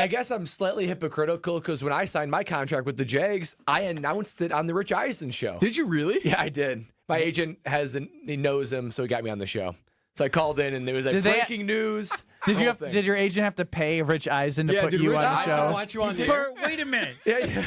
I guess I'm slightly hypocritical because when I signed my contract with the Jags, I announced it on the Rich Eisen Show. Did you really? Yeah, I did. My agent he knows him, so he got me on the show. So I called in, and it was like breaking news. Did your agent have to pay Rich Eisen to put you on the show? Want you on the air? Wait a minute. Yeah.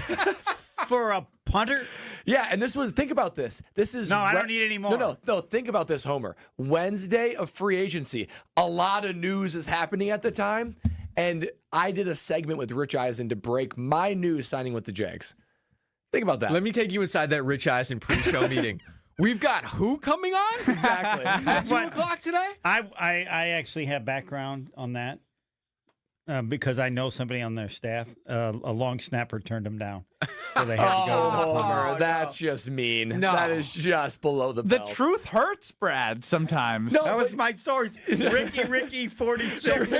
For a punter? Yeah, and think about this. This is I don't need any more. No, think about this, Homer. Wednesday of free agency. A lot of news is happening at the time, and I did a segment with Rich Eisen to break my news signing with the Jags. Think about that. Let me take you inside that Rich Eisen pre-show meeting. We've got who coming on? Exactly. At 2 o'clock today? I actually have background on that because I know somebody on their staff. A long snapper turned them down. So they had to go to the Homer, that's just mean. No. That is just below the belt. The truth hurts, Brad, sometimes. No, that was my source. Ricky 46.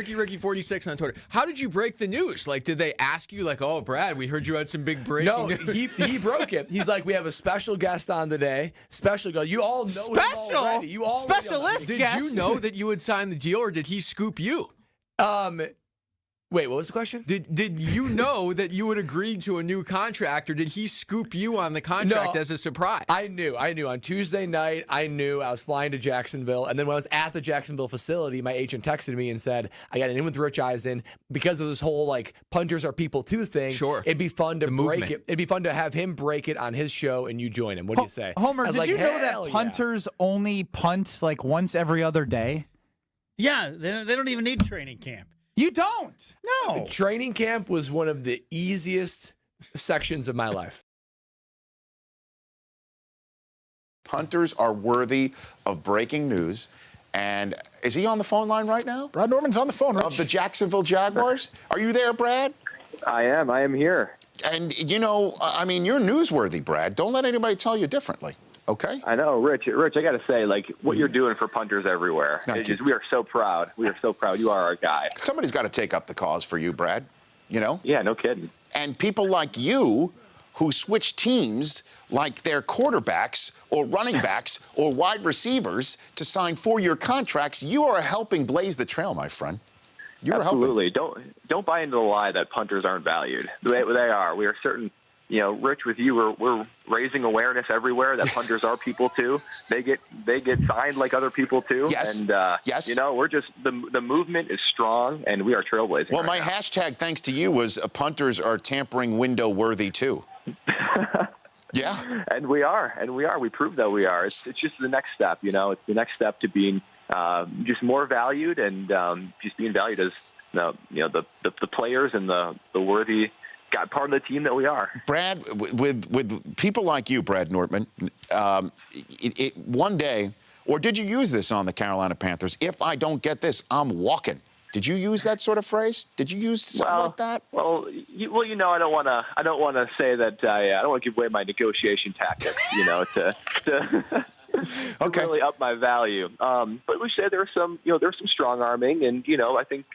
Ricky 46 on Twitter. How did you break the news? Like, did they ask you, like, oh, Brad, we heard you had some big breaking news? No, he broke it. He's like, we have a special guest on today. Special guest. You all know him already. You all specialist Did guest. you know that you would sign the deal, or did he scoop you? Wait, what was the question? Did you know that you would agree to a new contract, or did he scoop you on the contract as a surprise? I knew. On Tuesday night, I knew I was flying to Jacksonville. And then when I was at the Jacksonville facility, my agent texted me and said, I got an in with Rich Eisen because of this whole, like, Punters Are People 2 thing. Sure. It'd be fun to break movement. it. It'd be fun to have him break it on his show and you join him. What do you say? Homer, did you know that yeah. punters only punt, like, once every other day? Yeah, they don't even need training camp. You don't. No. Training camp was one of the easiest sections of my life. Punters are worthy of breaking news. And is he on the phone line right now? Brad Nortman's on the phone, Rich. Of the Jacksonville Jaguars? Are you there, Brad? I am here. And, you're newsworthy, Brad. Don't let anybody tell you differently. Okay. I know, Rich, I got to say, like, what you're doing for punters everywhere. We are so proud. We are so proud. You are our guy. Somebody's got to take up the cause for you, Brad. You know? Yeah, no kidding. And people like you who switch teams like their quarterbacks or running backs or wide receivers to sign 4-year contracts, you are helping blaze the trail, my friend. You're Absolutely. Don't buy into the lie that punters aren't valued. They are. We are certain. Rich, with you, we're raising awareness everywhere that punters are people too. They get signed like other people too. Yes. And yes. we're just the movement is strong and we are trailblazing. Well, right my now. hashtag thanks to you was punters are tampering window worthy too. Yeah. And we are. We prove that we are. It's just the next step. It's the next step to being just more valued and just being valued as the players and the worthy. Got part of the team that we are. Brad, with people like you, Brad Nortman, one day, or did you use this on the Carolina Panthers? If I don't get this, I'm walking. Did you use that sort of phrase? Did you use something like that? Well, I don't want to say that. I don't want to give away my negotiation tactics. To okay. really up my value. But we say there's some strong arming, and I think.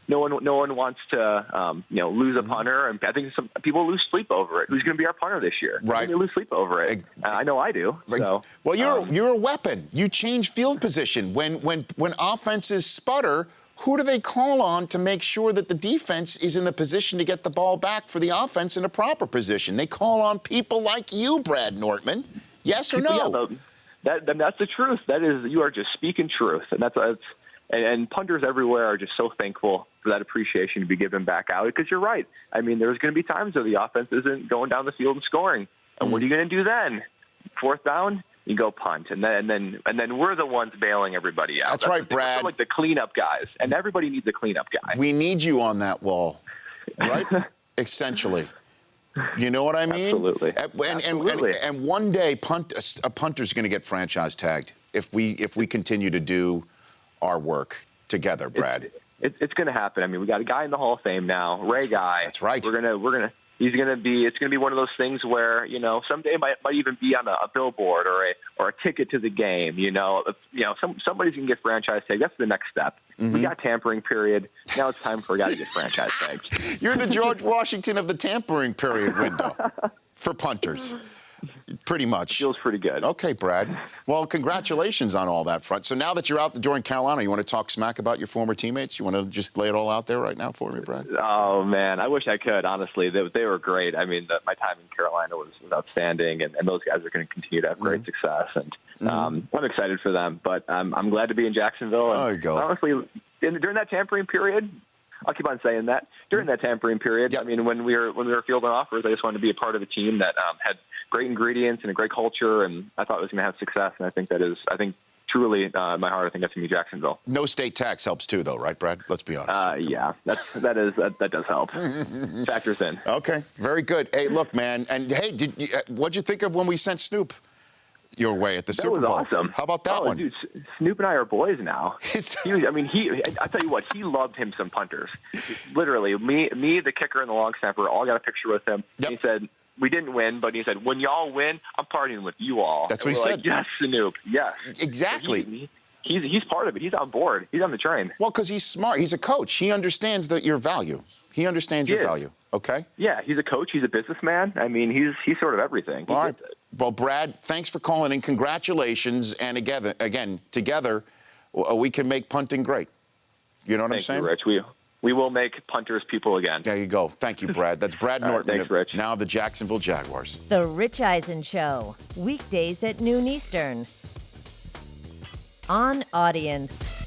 No one wants to, lose a punter, and I think some people lose sleep over it. Who's going to be our punter this year? Right. They lose sleep over it. I know I do. So, well, you're a weapon. You change field position when offenses sputter. Who do they call on to make sure that the defense is in the position to get the ball back for the offense in a proper position? They call on people like you, Brad Nortman. Yes or no? Yeah, that's the truth. That is, you are just speaking truth, and that's. And punters everywhere are just so thankful for that appreciation to be given back out. Because you're right. I mean, there's going to be times where the offense isn't going down the field and scoring. And what are you going to do then? 4th down, you go punt, and then we're the ones bailing everybody out. That's right, Brad. We're like the cleanup guys, and everybody needs a cleanup guy. We need you on that wall, right? Essentially. You know what I mean? Absolutely. And one day, a punter's going to get franchise tagged if we continue to do our work together, Brad. It's going to happen. I mean, we got a guy in the Hall of Fame now, Ray Guy. That's right. It's going to be one of those things where, someday it might even be on a billboard or a ticket to the game. Somebody's going to get franchise tagged. That's the next step. Mm-hmm. We got tampering period. Now it's time for a guy to get franchise tagged. You're the George Washington of the tampering period window for punters. Pretty much. Feels pretty good. Okay, Brad. Well, congratulations on all that front. So now that you're out the door in Carolina, you want to talk smack about your former teammates? You want to just lay it all out there right now for me, Brad? Oh, man, I wish I could, honestly. They were great. I mean, my time in Carolina was outstanding, and those guys are going to continue to have great success. And I'm excited for them, but I'm glad to be in Jacksonville. And there you go. Honestly, during that tampering period, I'll keep on saying that. During that tampering period, I mean, when we were fielding offers, I just wanted to be a part of a team that had great ingredients and a great culture, and I thought it was going to have success. And I think truly, in my heart, I think that's going to be Jacksonville. No state tax helps too, though, right, Brad? Let's be honest. Yeah, that does help. Factors in. Okay, very good. Hey, look, man, and hey, what'd you think of when we sent Snoop your way at the Super Bowl? That was awesome. How about that one? Dude, Snoop and I are boys now. I tell you what, he loved him some punters. Literally, me, the kicker, and the long snapper all got a picture with him. Yep. He said, we didn't win, but he said, when y'all win, I'm partying with you all. That's and what he said. like, yes, Snoop, yes. Exactly. He's part of it. He's on board. He's on the train. Well, because he's smart. He's a coach. He understands your value. He understands your value. Okay? Yeah, he's a coach. He's a businessman. I mean, he's sort of everything. All right. Well, Brad, thanks for calling in. Congratulations. And again, together, we can make punting great. You know what I'm saying? Thank you, Rich. We will make punters people again. There you go. Thank you, Brad. That's Brad Nortman. Thanks, Rich. Now the Jacksonville Jaguars. The Rich Eisen Show, weekdays at noon Eastern. On Audience.